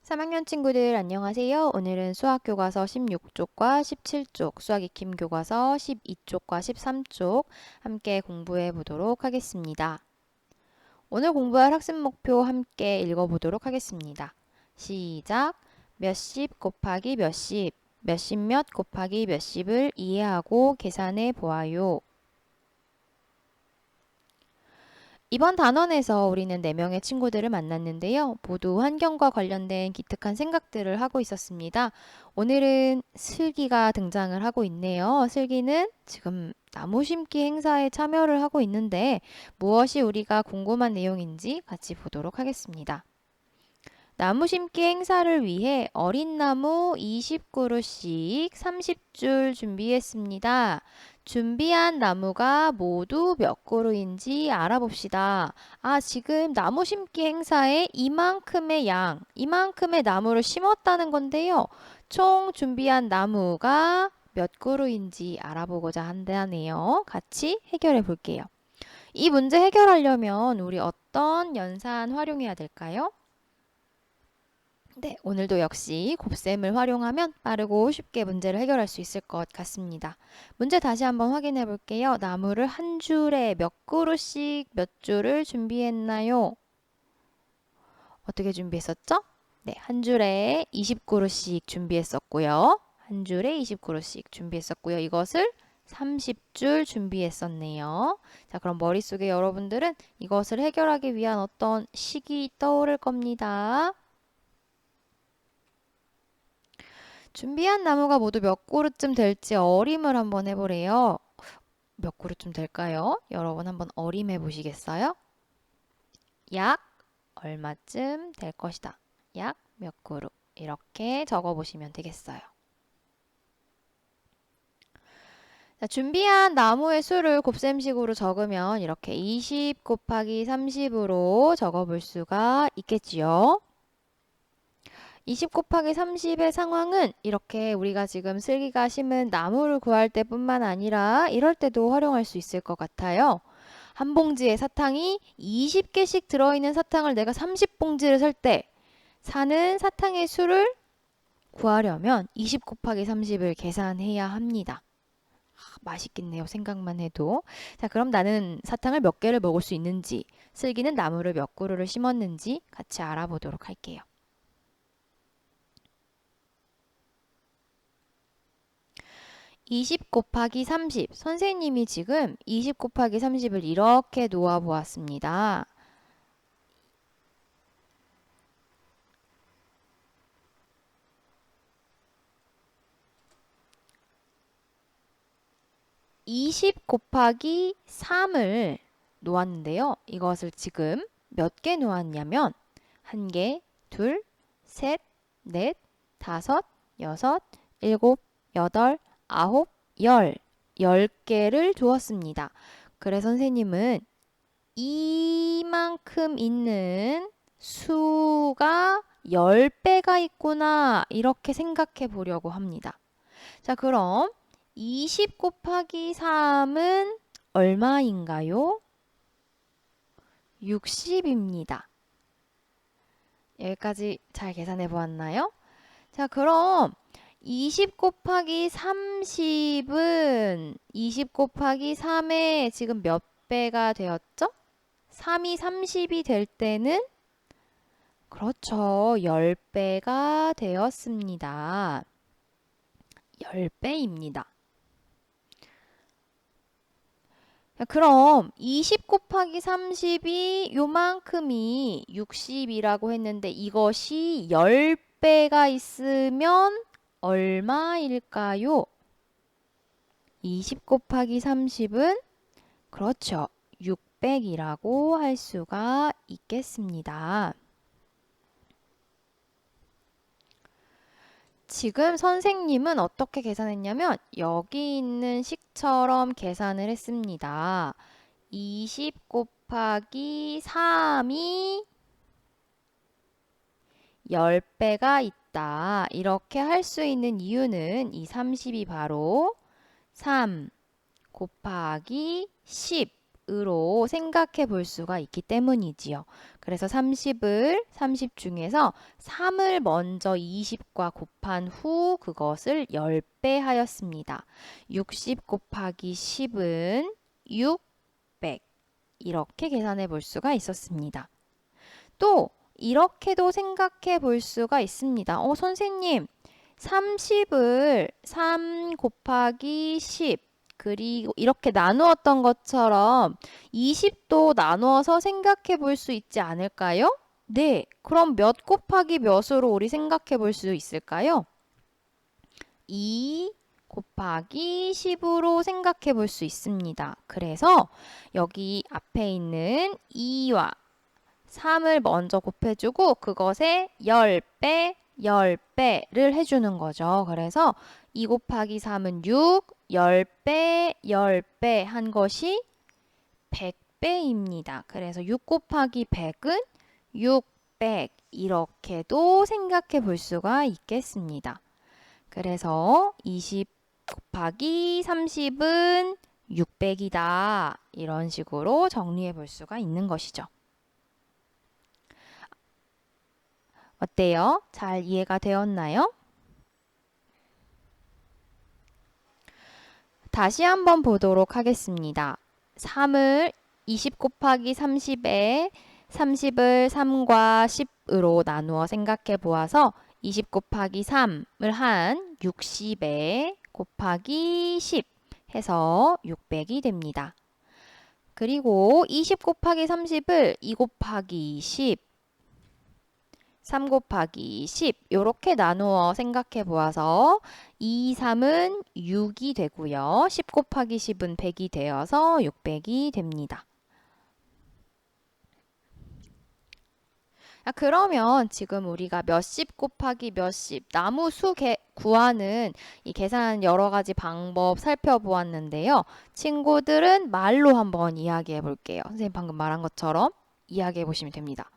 3학년 친구들 안녕하세요. 오늘은 수학 교과서 16쪽과 17쪽, 수학 익힘 교과서 12쪽과 13쪽 함께 공부해 보도록 하겠습니다. 오늘 공부할 학습 목표 함께 읽어보도록 하겠습니다. 시작! 몇십 곱하기 몇십, 몇십몇 곱하기 몇십을 이해하고 계산해 보아요. 이번 단원에서 우리는 4명의 친구들을 만났는데요. 모두 환경과 관련된 기특한 생각들을 하고 있었습니다. 오늘은 슬기가 등장을 하고 있네요. 슬기는 지금 나무 심기 행사에 참여를 하고 있는데 무엇이 우리가 궁금한 내용인지 같이 보도록 하겠습니다. 나무 심기 행사를 위해 어린 나무 20그루씩 30줄 준비했습니다. 준비한 나무가 모두 몇 그루인지 알아봅시다. 지금 나무 심기 행사에 이만큼의 이만큼의 나무를 심었다는 건데요. 총 준비한 나무가 몇 그루인지 알아보고자 한다네요. 같이 해결해 볼게요. 이 문제 해결하려면 우리 어떤 연산 활용해야 될까요? 네, 오늘도 역시 곱셈을 활용하면 빠르고 쉽게 문제를 해결할 수 있을 것 같습니다. 문제 다시 한번 확인해 볼게요. 나무를 한 줄에 몇 그루씩 몇 줄을 준비했나요? 어떻게 준비했었죠? 네, 한 줄에 20그루씩 준비했었고요. 한 줄에 20그루씩 준비했었고요. 이것을 30줄 준비했었네요. 자, 그럼 머릿속에 여러분들은 이것을 해결하기 위한 어떤 식이 떠오를 겁니다. 준비한 나무가 모두 몇 그루쯤 될지 어림을 한번 해보래요. 몇 그루쯤 될까요? 여러분 한번 어림해 보시겠어요? 약 얼마쯤 될 것이다. 약 몇 그루. 이렇게 적어보시면 되겠어요. 자, 준비한 나무의 수를 곱셈식으로 적으면 이렇게 20 곱하기 30으로 적어볼 수가 있겠지요. 20 곱하기 30의 상황은 이렇게 우리가 지금 슬기가 심은 나무를 구할 때뿐만 아니라 이럴 때도 활용할 수 있을 것 같아요. 한 봉지에 사탕이 20개씩 들어있는 사탕을 내가 30봉지를 살 때 사는 사탕의 수를 구하려면 20 곱하기 30을 계산해야 합니다. 맛있겠네요. 생각만 해도. 자, 그럼 나는 사탕을 몇 개를 먹을 수 있는지, 슬기는 나무를 몇 그루를 심었는지 같이 알아보도록 할게요. 20 곱하기 30. 선생님이 지금 20 곱하기 30을 이렇게 놓아 보았습니다. (20) 곱하기 3을 놓았는데요. 이것을 지금 몇 개 놓았냐면 1개, 둘, 셋, 넷, 다섯, 여섯, 일곱, 여덟, 아홉, 10개를 주었습니다. 그래 선생님은 이만큼 있는 수가 10배가 있구나 이렇게 생각해 보려고 합니다. 자, 그럼 20 곱하기 3은 얼마인가요? 60입니다. 여기까지 잘 계산해 보았나요? 자, 그럼 20 곱하기 30은 20 곱하기 3에 지금 몇 배가 되었죠? 3이 30이 될 때는 그렇죠. 10배가 되었습니다. 10배입니다. 그럼 20 곱하기 30이 요만큼이 60이라고 했는데 이것이 10배가 있으면 얼마일까요? 20 곱하기 30은 그렇죠. 600이라고 할 수가 있겠습니다. 지금 선생님은 어떻게 계산했냐면 여기 있는 식처럼 계산을 했습니다. 20 곱하기 3이 10배가 있다. 이렇게 할 수 있는 이유는 이 30이 바로 3 곱하기 10 10으로 생각해 볼 수가 있기 때문이지요. 그래서 30 중에서 3을 먼저 20과 곱한 후 그것을 10배 하였습니다. 60 곱하기 10은 600 이렇게 계산해 볼 수가 있었습니다. 또 이렇게도 생각해 볼 수가 있습니다. 선생님 30을 3 곱하기 10 그리고 이렇게 나누었던 것처럼 20도 나누어서 생각해 볼 수 있지 않을까요? 네, 그럼 몇 곱하기 몇으로 우리 생각해 볼 수 있을까요? 2 곱하기 10으로 생각해 볼 수 있습니다. 그래서 여기 앞에 있는 2와 3을 먼저 곱해주고 그것에 10배, 10배를 해주는 거죠. 그래서 2 곱하기 3은 6, 10배, 10배 한 것이 100배입니다. 그래서 6 곱하기 100은 600 이렇게도 생각해 볼 수가 있겠습니다. 그래서 20 곱하기 30은 600이다. 이런 식으로 정리해 볼 수가 있는 것이죠. 어때요? 잘 이해가 되었나요? 다시 한번 보도록 하겠습니다. 3을 20 곱하기 30에 30을 3과 10으로 나누어 생각해 보아서 20 곱하기 3을 한 60에 곱하기 10 해서 600이 됩니다. 그리고 20 곱하기 30을 2 곱하기 10 3 곱하기 10 이렇게 나누어 생각해 보아서 2, 3은 6이 되고요. 10 곱하기 10은 100이 되어서 600이 됩니다. 그러면 지금 우리가 몇십 곱하기 몇십 나무 수 구하는 이 계산 여러 가지 방법 살펴보았는데요. 친구들은 말로 한번 이야기해 볼게요. 선생님 방금 말한 것처럼 이야기해 보시면 됩니다.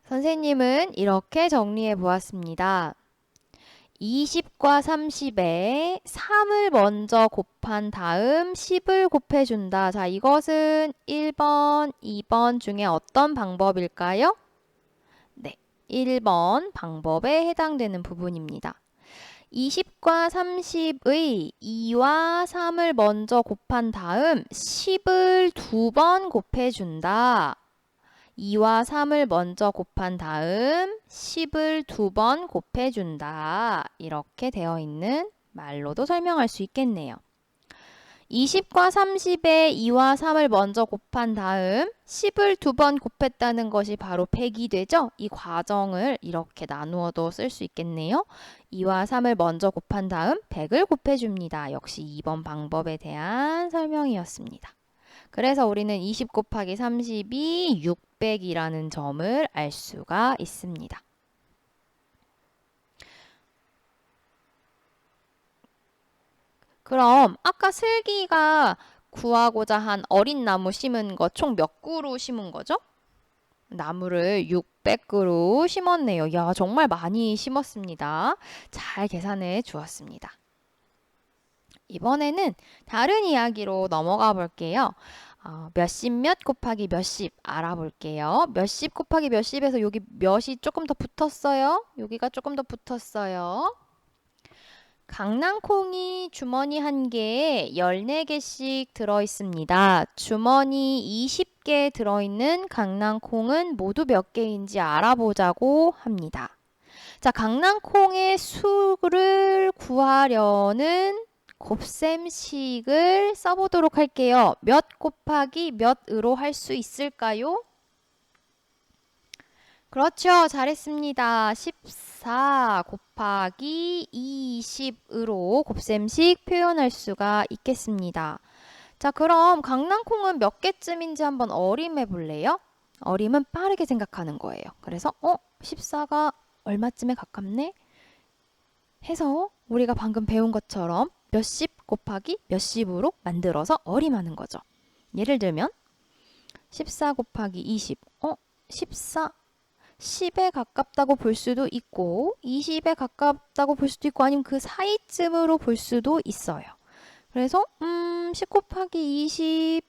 선생님은 이렇게 정리해 보았습니다. 20과 30에 3을 먼저 곱한 다음 10을 곱해준다. 자, 이것은 1번, 2번 중에 어떤 방법일까요? 네, 1번 방법에 해당되는 부분입니다. 20과 30의 2와 3을 먼저 곱한 다음 10을 2번 곱해준다. 2와 3을 먼저 곱한 다음 10을 2번 곱해준다. 이렇게 되어 있는 말로도 설명할 수 있겠네요. 20과 30에 2와 3을 먼저 곱한 다음 10을 2번 곱했다는 것이 바로 100이 되죠? 이 과정을 이렇게 나누어도 쓸 수 있겠네요. 2와 3을 먼저 곱한 다음 100을 곱해줍니다. 역시 2번 방법에 대한 설명이었습니다. 그래서 우리는 20 곱하기 30이 600이라는 점을 알 수가 있습니다. 그럼 아까 슬기가 구하고자 한 어린 나무 심은 거 총 몇 그루 심은 거죠? 나무를 600그루 심었네요. 야, 정말 많이 심었습니다. 잘 계산해 주었습니다. 이번에는 다른 이야기로 넘어가 볼게요. 몇십 몇 곱하기 몇십 알아볼게요. 몇십 곱하기 몇십에서 여기 몇이 조금 더 붙었어요. 여기가 조금 더 붙었어요. 강낭콩이 주머니 한 개에 14개씩 들어있습니다. 주머니 20개 들어있는 강낭콩은 모두 몇 개인지 알아보자고 합니다. 자, 강낭콩의 수를 구하려는 곱셈식을 써보도록 할게요. 몇 곱하기 몇으로 할 수 있을까요? 그렇죠. 잘했습니다. 14 곱하기 20으로 곱셈식 표현할 수가 있겠습니다. 자, 그럼 강낭콩은 몇 개쯤인지 한번 어림해 볼래요? 어림은 빠르게 생각하는 거예요. 그래서 14가 얼마쯤에 가깝네? 해서 우리가 방금 배운 것처럼 몇십 곱하기 몇십으로 만들어서 어림하는 거죠. 예를 들면 14 곱하기 20. 14 10에 가깝다고 볼 수도 있고 20에 가깝다고 볼 수도 있고 아니면 그 사이쯤으로 볼 수도 있어요. 그래서 10 곱하기 20,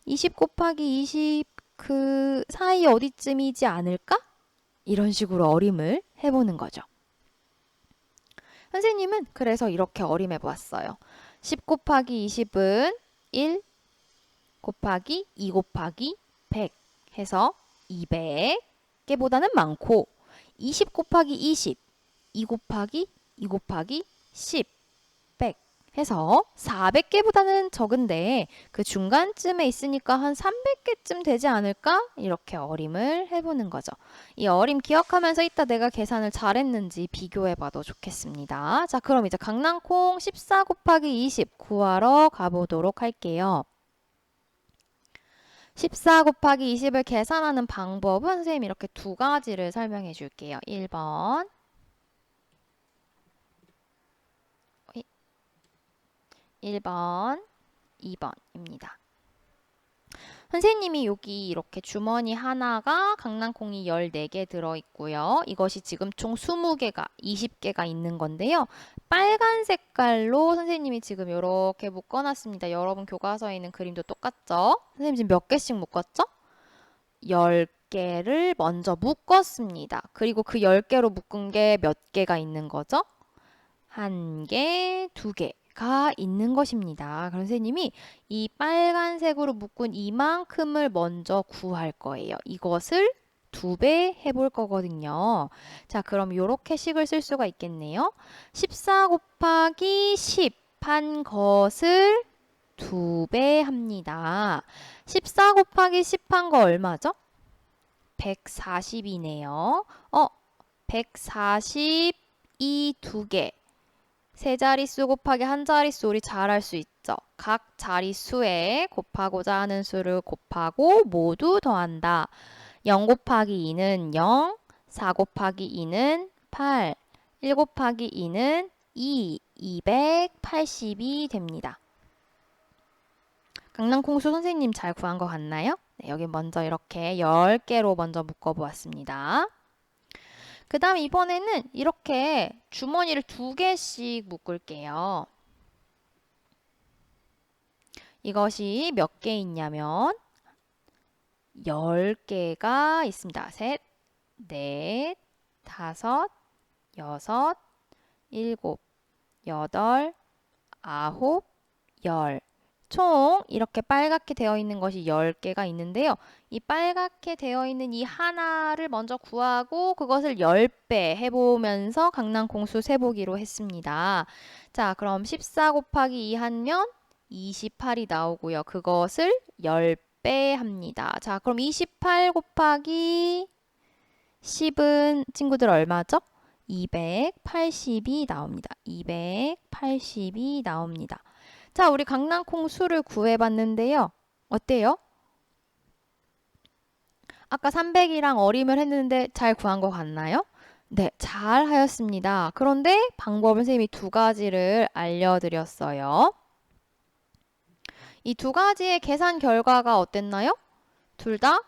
20 곱하기 20 그 사이 어디쯤이지 않을까? 이런 식으로 어림을 해보는 거죠. 선생님은 그래서 이렇게 어림해 보았어요. 10 곱하기 20은 1 곱하기 2 곱하기 100 해서 200개보다는 많고 20 곱하기 20, 2 곱하기 2 곱하기 10, 100 해서 400개보다는 적은데 그 중간쯤에 있으니까 한 300개쯤 되지 않을까? 이렇게 어림을 해보는 거죠. 이 어림 기억하면서 이따 내가 계산을 잘했는지 비교해봐도 좋겠습니다. 자, 그럼 이제 강낭콩 14 곱하기 20 구하러 가보도록 할게요. 14 곱하기 20을 계산하는 방법은 선생님이 이렇게 두 가지를 설명해 줄게요. 1번, 1번, 2번입니다. 선생님이 여기 이렇게 주머니 하나가 강낭콩이 14개 들어있고요. 이것이 지금 총 20개가, 20개가 있는 건데요. 빨간 색깔로 선생님이 지금 이렇게 묶어놨습니다. 여러분 교과서에 있는 그림도 똑같죠? 선생님 지금 몇 개씩 묶었죠? 10개를 먼저 묶었습니다. 그리고 그 10개로 묶은 게 몇 개가 있는 거죠? 1개, 2개가 있는 것입니다. 그럼 선생님이 이 빨간색으로 묶은 이만큼을 먼저 구할 거예요. 이것을 2배 해볼 거거든요. 자, 그럼 이렇게 식을 쓸 수가 있겠네요. 14 곱하기 10 한 것을 2배 합니다. 14 곱하기 10 한 거 얼마죠? 140이네요. 140 이 2개. 세 자릿수 곱하기 한 자릿수 우리 잘 알 수 있죠. 각 자릿수에 곱하고자 하는 수를 곱하고 모두 더한다. 0 곱하기 2는 0, 4 곱하기 2는 8, 1 곱하기 2는 2, 280이 됩니다. 강낭콩수 선생님 잘 구한 것 같나요? 네, 여기 먼저 이렇게 10개로 먼저 묶어보았습니다. 그 다음 이번에는 이렇게 주머니를 2개씩 묶을게요. 이것이 몇 개 있냐면 10개가 있습니다. 셋, 넷, 다섯, 여섯, 일곱, 여덟, 아홉, 열. 총 이렇게 빨갛게 되어 있는 것이 10개가 있는데요. 이 빨갛게 되어 있는 이 하나를 먼저 구하고 그것을 10배 해보면서 강낭콩수 세보기로 했습니다. 자, 그럼 14 곱하기 2 하면 28이 나오고요. 그것을 10배 합니다. 자, 그럼 28 곱하기 10은 친구들 얼마죠? 280이 나옵니다. 280이 나옵니다. 자, 우리 강낭콩 수를 구해봤는데요. 어때요? 아까 300이랑 어림을 했는데 잘 구한 것 같나요? 네, 잘 하였습니다. 그런데 방법은 선생님이 2가지를 알려드렸어요. 이 2가지의 계산 결과가 어땠나요? 둘 다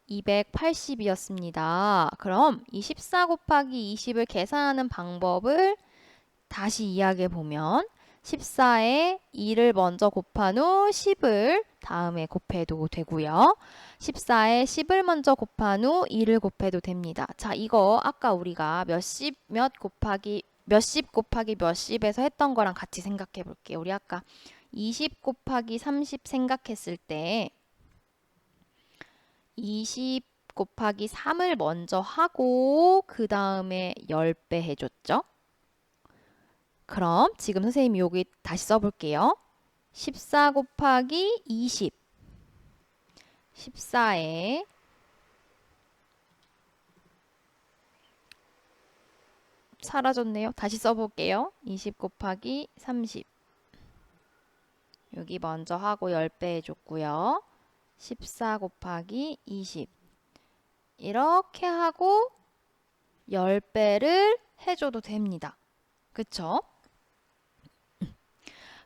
280이었습니다. 그럼 이 14 곱하기 20을 계산하는 방법을 다시 이야기해 보면 14에 2를 먼저 곱한 후 10을 다음에 곱해도 되고요. 14에 10을 먼저 곱한 후 2를 곱해도 됩니다. 자, 이거 아까 우리가 몇십 곱하기 몇십에서 했던 거랑 같이 생각해 볼게요. 우리 아까 20 곱하기 30 생각했을 때 20 곱하기 3을 먼저 하고 그 다음에 10배 해줬죠. 그럼 지금 선생님이 여기 다시 써볼게요. 14 곱하기 20. 14에 사라졌네요. 다시 써볼게요. 20 곱하기 30. 여기 먼저 하고 10배 해줬고요. 14 곱하기 20. 이렇게 하고 10배를 해줘도 됩니다. 그쵸?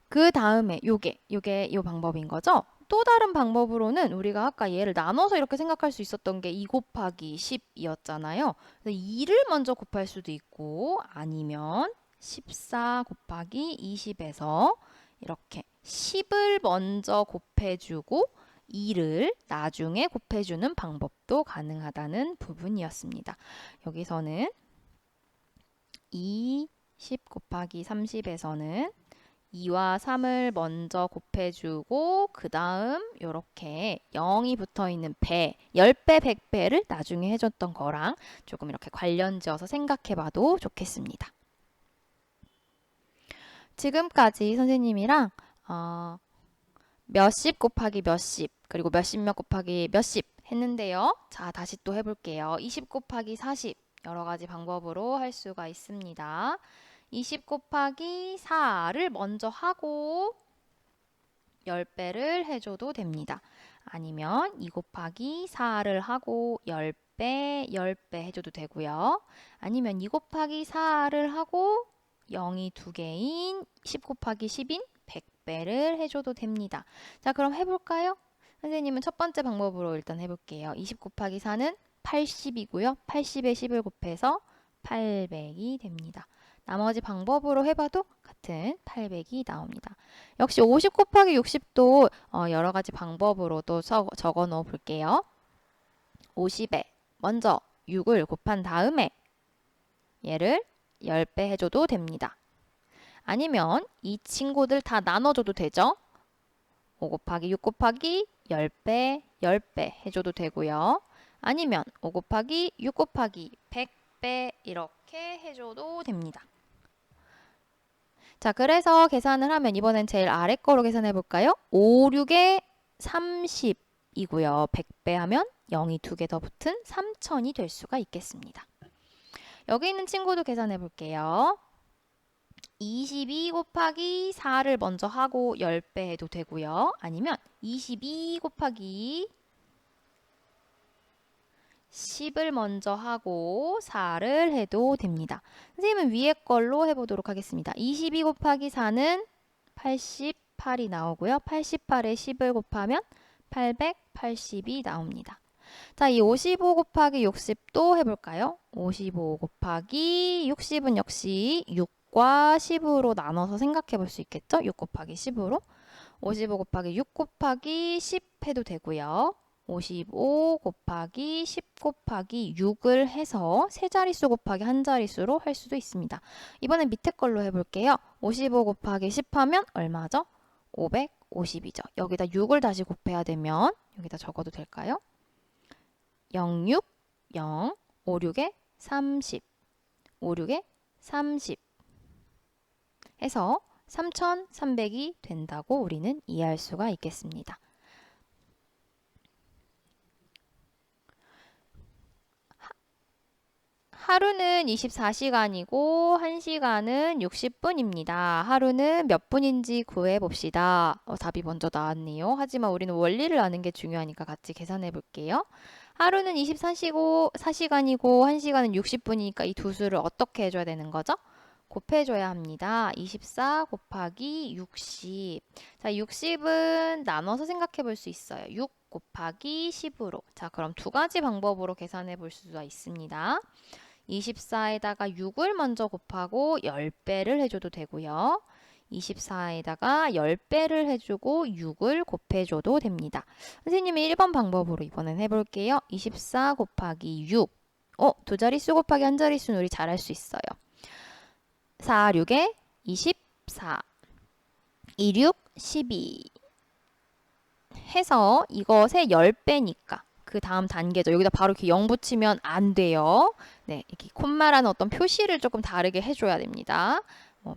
그 다음에 요게 이 방법인 거죠? 또 다른 방법으로는 우리가 아까 얘를 나눠서 이렇게 생각할 수 있었던 게 2 곱하기 10이었잖아요. 그래서 2를 먼저 곱할 수도 있고 아니면 14 곱하기 20에서 이렇게 10을 먼저 곱해주고 2를 나중에 곱해주는 방법도 가능하다는 부분이었습니다. 여기서는 10 곱하기 30에서는 2와 3을 먼저 곱해주고 그 다음 이렇게 0이 붙어있는 배, 10배, 100배를 나중에 해줬던 거랑 조금 이렇게 관련지어서 생각해봐도 좋겠습니다. 지금까지 선생님이랑 몇십 곱하기 몇십 그리고 몇십몇 곱하기 몇십 했는데요. 자, 다시 또 해볼게요. 20 곱하기 40 여러 가지 방법으로 할 수가 있습니다. 20 곱하기 4를 먼저 하고 10배를 해줘도 됩니다. 아니면 2 곱하기 4를 하고 10배, 10배 해줘도 되고요. 아니면 2 곱하기 4를 하고 0이 2개인 10 곱하기 10인 100배를 해줘도 됩니다. 자, 그럼 해볼까요? 선생님은 첫 번째 방법으로 일단 해볼게요. 20 곱하기 4는 80이고요. 80에 10을 곱해서 800이 됩니다. 나머지 방법으로 해봐도 같은 800이 나옵니다. 역시 50 곱하기 60도 여러 가지 방법으로 또 적어 놓어 볼게요. 50에 먼저 6을 곱한 다음에 얘를 10배 해줘도 됩니다. 아니면 이 친구들 다 나눠줘도 되죠. 5 곱하기 6 곱하기 10배, 10배 해줘도 되고요. 아니면 5 곱하기 6 곱하기 100배 이렇게 해줘도 됩니다. 자, 그래서 계산을 하면 이번엔 제일 아래 거로 계산해 볼까요? 5, 6에 30이고요. 100배 하면 0이 2개 더 붙은 3000이 될 수가 있겠습니다. 여기 있는 친구도 계산해 볼게요. 22 곱하기 4를 먼저 하고 10배 해도 되고요. 아니면 22 곱하기 10을 먼저 하고 4를 해도 됩니다. 선생님은 위에 걸로 해보도록 하겠습니다. 22 곱하기 4는 88이 나오고요. 88에 10을 곱하면 880이 나옵니다. 자, 이 55 곱하기 60도 해볼까요? 55 곱하기 60은 역시 6과 10으로 나눠서 생각해 볼 수 있겠죠? 6 곱하기 10으로. 55 곱하기 6 곱하기 10 해도 되고요. 55 곱하기 10 곱하기 6을 해서 세 자릿수 곱하기 한 자릿수로 할 수도 있습니다. 이번엔 밑에 걸로 해볼게요. 55 곱하기 10 하면 얼마죠? 550이죠. 여기다 6을 다시 곱해야 되면 여기다 적어도 될까요? 06, 0, 56에 30, 56에 30 해서 3300이 된다고 우리는 이해할 수가 있겠습니다. 하루는 24시간이고 1시간은 60분입니다. 하루는 몇 분인지 구해봅시다. 답이 먼저 나왔네요. 하지만 우리는 원리를 아는 게 중요하니까 같이 계산해 볼게요. 하루는 24시간이고 1시간은 60분이니까 이 두 수를 어떻게 해줘야 되는 거죠? 곱해줘야 합니다. 24 곱하기 60. 자, 60은 나눠서 생각해 볼 수 있어요. 6 곱하기 10으로. 자, 그럼 두 가지 방법으로 계산해 볼 수가 있습니다. 24에다가 6을 먼저 곱하고 10배를 해줘도 되고요. 24에다가 10배를 해주고 6을 곱해줘도 됩니다. 선생님이 1번 방법으로 이번엔 해볼게요. 24 곱하기 6. 두 자릿수 곱하기 한 자릿수는 우리 잘할 수 있어요. 4, 6에 24. 26, 12. 해서 이것의 10배니까 그 다음 단계죠. 여기다 바로 이렇게 0 붙이면 안 돼요. 네, 이렇게 콤마라는 어떤 표시를 조금 다르게 해줘야 됩니다.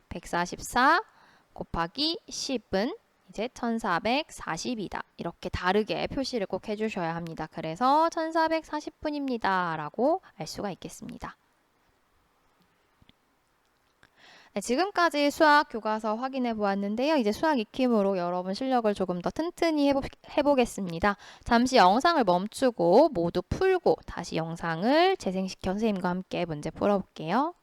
144 곱하기 10은 이제 1440이다. 이렇게 다르게 표시를 꼭 해주셔야 합니다. 그래서 1440분입니다. 라고 알 수가 있겠습니다. 네, 지금까지 수학 교과서 확인해 보았는데요. 이제 수학 익힘으로 여러분 실력을 조금 더 튼튼히 해보겠습니다. 잠시 영상을 멈추고 모두 풀고 다시 영상을 재생시켜 선생님과 함께 문제 풀어볼게요.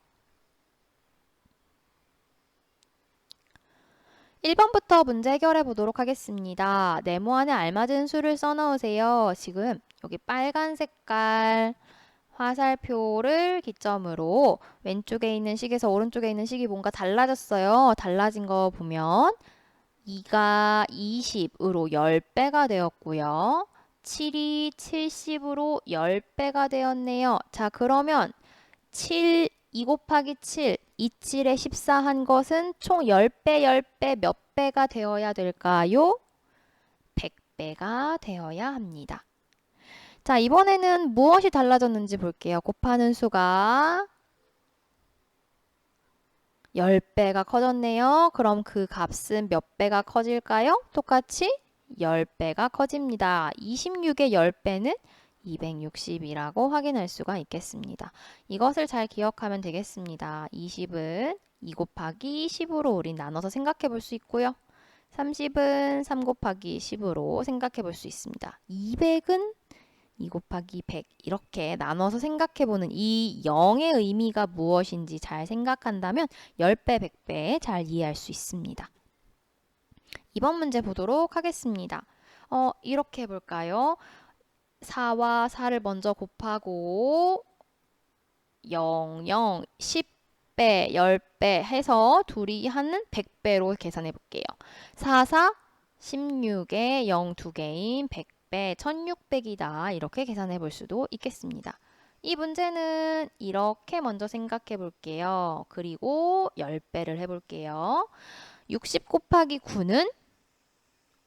1번부터 문제 해결해 보도록 하겠습니다. 네모 안에 알맞은 수를 써넣으세요. 지금 여기 빨간 색깔 화살표를 기점으로 왼쪽에 있는 식에서 오른쪽에 있는 식이 뭔가 달라졌어요. 달라진 거 보면 2가 20으로 10배가 되었고요. 7이 70으로 10배가 되었네요. 자, 그러면 2 곱하기 7, 27에 14 한 것은 총 10배, 10배 몇 배가 되어야 될까요? 100배가 되어야 합니다. 자, 이번에는 무엇이 달라졌는지 볼게요. 곱하는 수가 10배가 커졌네요. 그럼 그 값은 몇 배가 커질까요? 똑같이 10배가 커집니다. 26의 10배는 260이라고 확인할 수가 있겠습니다. 이것을 잘 기억하면 되겠습니다. 20은 2 곱하기 10으로 우린 나눠서 생각해 볼 수 있고요. 30은 3 곱하기 10으로 생각해 볼 수 있습니다. 200은 2 곱하기 100 이렇게 나눠서 생각해보는 이 0의 의미가 무엇인지 잘 생각한다면 10배, 100배 잘 이해할 수 있습니다. 이번 문제 보도록 하겠습니다. 이렇게 해볼까요? 4와 4를 먼저 곱하고 0, 0, 10배, 10배 해서 둘이 하는 100배로 계산해 볼게요. 4, 4, 16에 0 2개인 100배, 1600이다. 이렇게 계산해 볼 수도 있겠습니다. 이 문제는 이렇게 먼저 생각해 볼게요. 그리고 10배를 해 볼게요. 60 곱하기 9는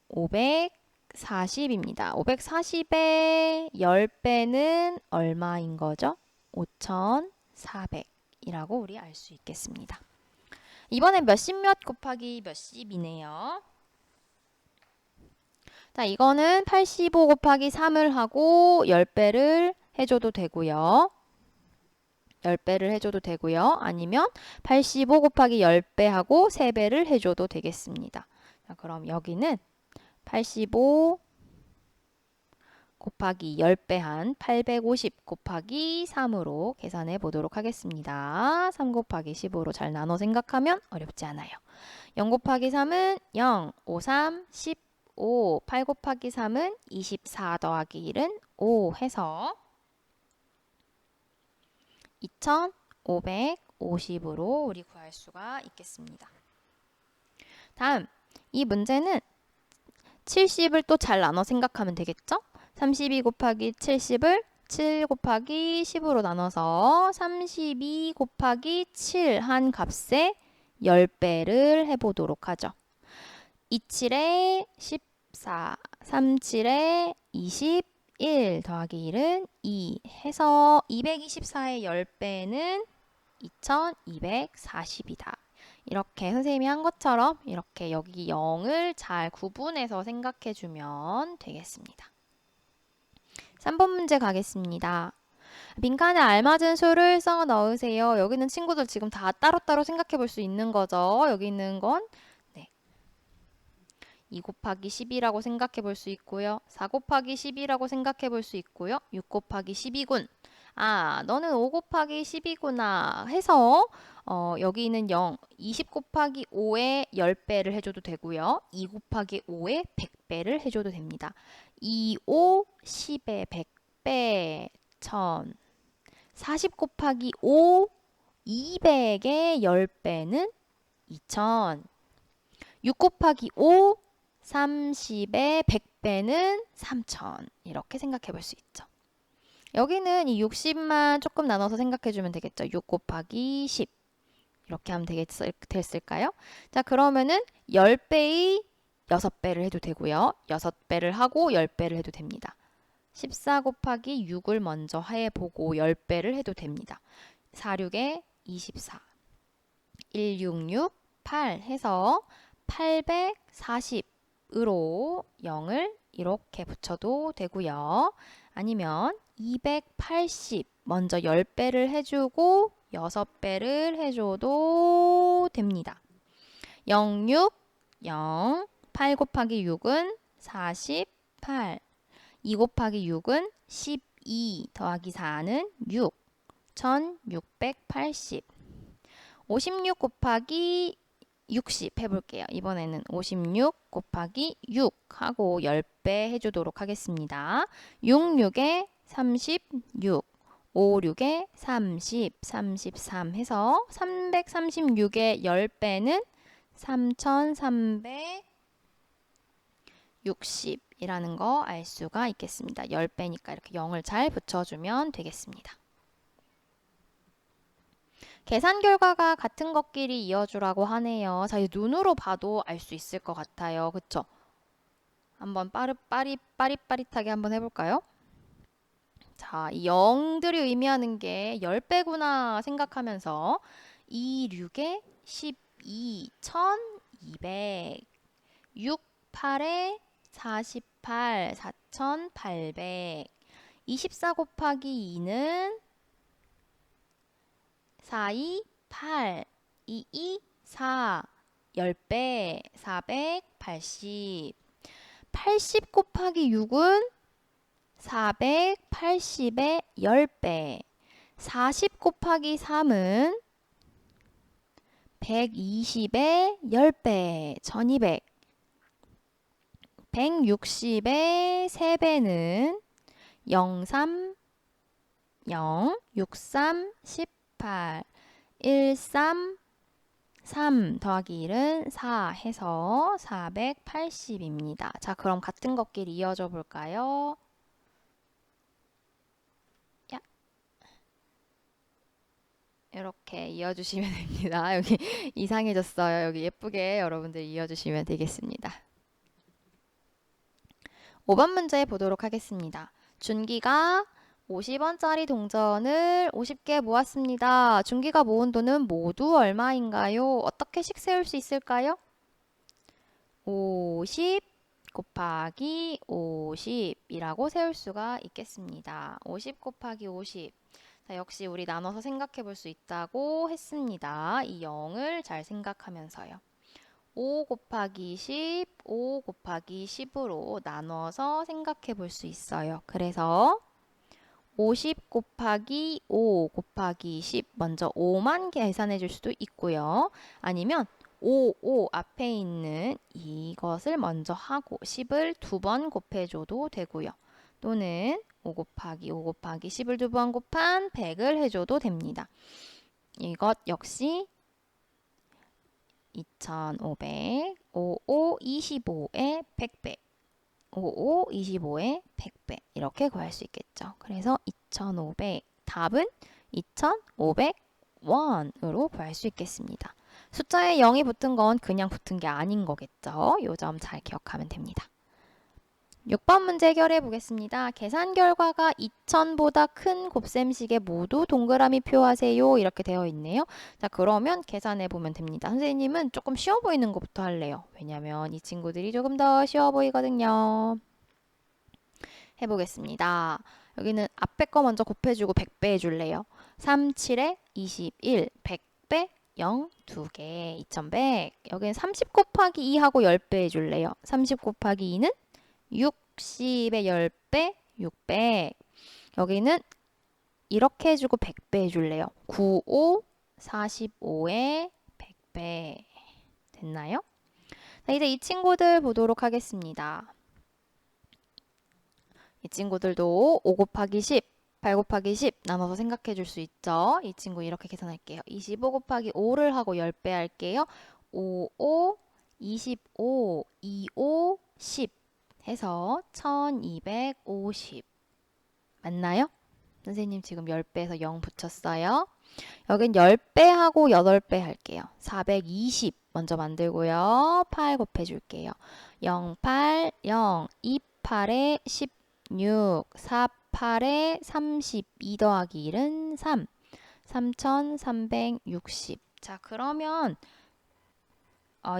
540입니다. 540의 10배는 얼마인 거죠? 5400이라고 우리 알 수 있겠습니다. 이번엔 몇십 몇 곱하기 몇십이네요. 자, 이거는 85 곱하기 3을 하고 10배를 해줘도 되고요. 10배를 해줘도 되고요. 아니면 85 곱하기 10배 하고 3배를 해줘도 되겠습니다. 자, 그럼 여기는 85 곱하기 10배 한 850 곱하기 3으로 계산해 보도록 하겠습니다. 3 곱하기 10으로 잘 나눠 생각하면 어렵지 않아요. 0 곱하기 3은 0, 5, 3, 15, 8 곱하기 3은 24 더하기 1은 5 해서 2550으로 우리 구할 수가 있겠습니다. 다음, 이 문제는 70을 또 잘 나눠 생각하면 되겠죠? 32 곱하기 70을 7 곱하기 10으로 나눠서 32 곱하기 7 한 값에 10배를 해보도록 하죠. 27에 14, 37에 21 더하기 1은 2 해서 224의 10배는 2240이다. 이렇게 선생님이 한 것처럼 이렇게 여기 0을 잘 구분해서 생각해주면 되겠습니다. 3번 문제 가겠습니다. 빈칸에 알맞은 수를 써 넣으세요. 여기 있는 친구들 지금 다 따로따로 생각해 볼 수 있는 거죠. 여기 있는 건 2 곱하기 10이라고 생각해 볼 수 있고요. 4 곱하기 10이라고 생각해 볼 수 있고요. 6 곱하기 10이군. 아, 너는 5 곱하기 10이구나 해서 여기 있는 0, 20 곱하기 5에 10배를 해줘도 되고요. 2 곱하기 5에 100배를 해줘도 됩니다. 2, 5, 10에 100배, 1000. 40 곱하기 5, 200에 10배는 2000. 6 곱하기 5, 30에 100배는 3000. 이렇게 생각해 볼 수 있죠. 여기는 이 60만 조금 나눠서 생각해 주면 되겠죠. 6 곱하기 10. 이렇게 하면 됐을까요? 자, 그러면은 10배의 6배를 해도 되고요. 6배를 하고 10배를 해도 됩니다. 14 곱하기 6을 먼저 해보고 10배를 해도 됩니다. 4, 6에 24. 1, 6, 6, 8 해서 840으로 0을 이렇게 붙여도 되고요. 아니면 280 먼저 10배를 해주고 6배를 해줘도 됩니다. 0, 6, 0, 8 곱하기 6은 48, 2 곱하기 6은 12 더하기 4는 6, 1680. 56 곱하기 60 해볼게요. 이번에는 56 곱하기 6 하고 10배 해주도록 하겠습니다. 6, 6에 36, 5, 6에 30, 33 해서 336의 10배는 3360이라는 거 알 수가 있겠습니다. 10배니까 이렇게 0을 잘 붙여주면 되겠습니다. 계산 결과가 같은 것끼리 이어주라고 하네요. 자, 이제 눈으로 봐도 알 수 있을 것 같아요. 그쵸? 한번 빠릿빠릿하게 한번 해볼까요? 자, 이 0들이 의미하는 게 10배구나 생각하면서 2, 6에 12, 1200, 6, 8에 48, 4800, 24 곱하기 2는 4, 2, 8, 2, 2, 4, 10배, 480, 80 곱하기 6은 480의 10배, 40 곱하기 3은 120의 10배, 1200, 160의 3배는 03, 0, 63, 18, 13, 3 더하기 1은 4 해서 480입니다. 자, 그럼 같은 것끼리 이어져 볼까요? 야. 이렇게 이어주시면 됩니다. 여기 이상해졌어요. 여기 예쁘게 여러분들 이어주시면 되겠습니다. 5번 문제 보도록 하겠습니다. 준기가 50원짜리 동전을 50개 모았습니다. 준기가 모은 돈은 모두 얼마인가요? 어떻게씩 세울 수 있을까요? 50 곱하기 50이라고 세울 수가 있겠습니다. 50 곱하기 50. 자, 역시 우리 나눠서 생각해 볼 수 있다고 했습니다. 이 0을 잘 생각하면서요. 5 곱하기 10, 5 곱하기 10으로 나눠서 생각해 볼 수 있어요. 그래서 50 곱하기 5 곱하기 10 먼저 5만 계산해 줄 수도 있고요. 아니면 5 앞에 있는 이것을 먼저 하고 10을 2번 곱해줘도 되고요. 또는 5 곱하기 10을 2번 곱한 100을 해줘도 됩니다. 이것 역시 2500, 55, 25의 100배, 55, 25의 100배 이렇게 구할 수 있겠죠. 그래서 2500, 답은 2500원으로 구할 수 있겠습니다. 숫자에 0이 붙은 건 그냥 붙은 게 아닌 거겠죠. 이 점 잘 기억하면 됩니다. 6번 문제 해결해 보겠습니다. 계산 결과가 2000보다 큰 곱셈식에 모두 동그라미 표하세요. 이렇게 되어 있네요. 자, 그러면 계산해 보면 됩니다. 선생님은 조금 쉬워 보이는 것부터 할래요. 왜냐면 이 친구들이 조금 더 쉬워 보이거든요. 해보겠습니다. 여기는 앞에 거 먼저 곱해주고 100배 해줄래요. 3, 7에 21, 100배 0, 2개, 2100. 여기는 30 곱하기 2하고 10배 해줄래요. 30 곱하기 2는 60의 10배, 600. 여기는 이렇게 해주고 100배 해줄래요. 95, 45의 100배. 됐나요? 자, 이제 이 친구들 보도록 하겠습니다. 이 친구들도 5 곱하기 10, 8 곱하기 10 나눠서 생각해 줄 수 있죠. 이 친구 이렇게 계산할게요. 25 곱하기 5를 하고 10배 할게요. 5, 5, 25, 25, 10 해서 1250 맞나요? 선생님 지금 10배에서 0 붙였어요. 여긴 10배 하고 8배 할게요. 420 먼저 만들고요. 8 곱해줄게요. 0, 8, 0, 2, 8에 16, 4, 8에 32 더하기 1은 3, 3360. 자, 그러면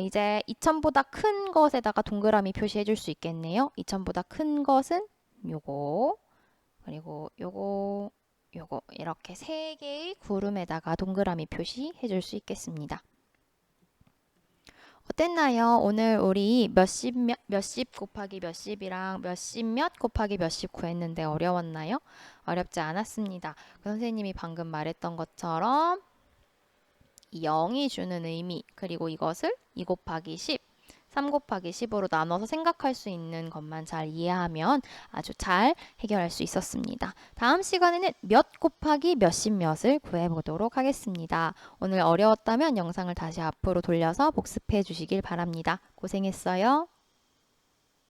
이제 2000보다 큰 것에다가 동그라미 표시해 줄 수 있겠네요. 2000보다 큰 것은 요거, 그리고 요거, 요거 이렇게 세 개의 구름에다가 동그라미 표시해 줄 수 있겠습니다. 어땠나요? 오늘 우리 몇십 곱하기 몇십이랑 몇십 몇 곱하기 몇십 구했는데 어려웠나요? 어렵지 않았습니다. 그 선생님이 방금 말했던 것처럼 이 0이 주는 의미, 그리고 이것을 2 곱하기 10, 3 곱하기 10으로 나눠서 생각할 수 있는 것만 잘 이해하면 아주 잘 해결할 수 있었습니다. 다음 시간에는 몇 곱하기 몇십 몇을 구해보도록 하겠습니다. 오늘 어려웠다면 영상을 다시 앞으로 돌려서 복습해 주시길 바랍니다. 고생했어요.